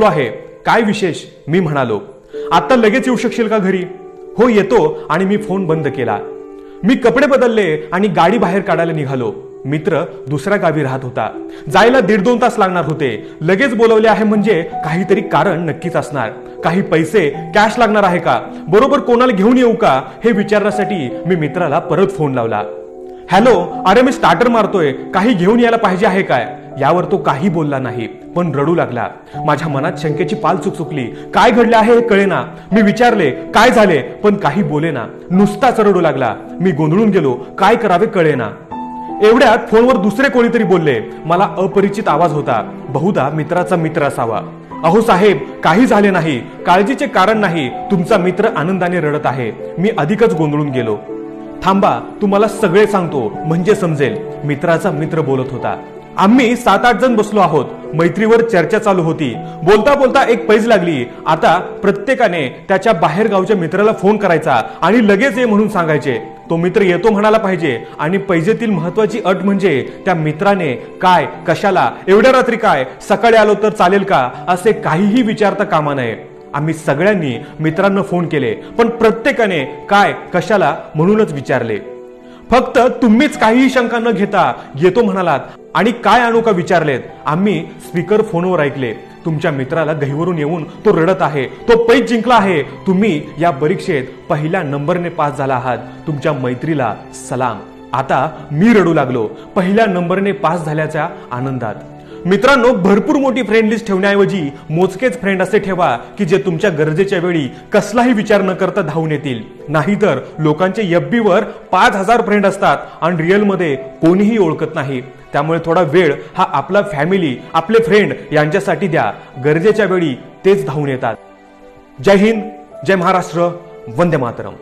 सुटतो आहे. काय विशेष? मी म्हणालो. आता लगेच येऊ शकशील का घरी? हो येतो. आणि मी फोन बंद केला. मी कपडे बदलले आणि गाडी बाहेर काढायला निघालो. मित्र दुसऱ्या गावी राहत होता. जायला 1.5-2 तास लागणार होते. लगेच बोलवले आहे म्हणजे काहीतरी कारण नक्कीच असणार. काही पैसे कॅश लागणार आहे का? बरोबर कोणाला घेऊन येऊ का हे विचारण्यासाठी मी मित्राला परत फोन लावला. हॅलो, अरे मी स्टार्टर मारतोय, काही घेऊन यायला पाहिजे आहे काय? यावर तो काही बोलला नाही, पण रडू लागला. माझ्या मनात शंकेची पाल चुकचुकली. काय घडले आहे हे कळेना. मी विचारले काय झाले, पण काही बोलेना. नुसताच रडू लागला. मी गोंधळून गेलो. काय करावे कळेना. एवढ्यात फोनवर दुसरे कोणीतरी बोलले. मला अपरिचित आवाज होता. बहुधा मित्राचा मित्र असावा. अहो साहेब, काही झाले नाही, काळजीचे कारण नाही, तुमचा मित्र आनंदाने रडत आहे. मी अधिकच गोंधळून गेलो. थांबा, तुम्हाला सगळे सांगतो म्हणजे समजेल, मित्राचा मित्र बोलत होता. आम्ही 7-8 जण बसलो आहोत. मैत्रीवर चर्चा चालू होती. बोलता बोलता एक पैज लागली. आता प्रत्येकाने त्याच्या बाहेर गावच्या मित्राला फोन करायचा आणि लगेच ये म्हणून सांगायचे. तो मित्र येतो म्हणाला पाहिजे. आणि पैजेतील महत्वाची अट म्हणजे त्या मित्राने काय, कशाला, एवढ्या रात्री काय, सकाळी आलो तर चालेल का, असे काहीही विचारता कामा नये. आम्ही सगळ्यांनी मित्रांना फोन केले, पण प्रत्येकाने काय, कशाला म्हणूनच विचारले. फक्त तुम्हीच काहीही शंका न घेता येतो म्हणालात आणि काय आणू का विचारलेत. आम्ही स्पीकर फोनवर ऐकले. तुमच्या मित्राला गहीवरून येऊन तो रडत आहे. तो पैज जिंकला आहे. तुम्ही या परीक्षेत पहिल्या नंबरने पास झाला आहात. तुमच्या मैत्रीला सलाम. आता मी रडू लागलो पहिल्या नंबरने पास झाल्याच्या आनंदात. मित्रांनो, भरपूर मोठी फ्रेंड लिस्ट ठेवण्याऐवजी मोजकेच फ्रेंड असे ठेवा की जे तुमच्या गरजेच्या वेळी कसलाही विचार न करता धावून येतील. नाहीतर लोकांचे FB वर 5000 फ्रेंड असतात आणि रिअल मध्ये कोणीही ओळखत नाही. त्यामुळे थोडा वेळ हा आपला फॅमिली, आपले फ्रेंड यांच्यासाठी द्या. गरजेच्या वेळी तेच धावून येतात. जय हिंद, जय महाराष्ट्र, वंदे मातरम.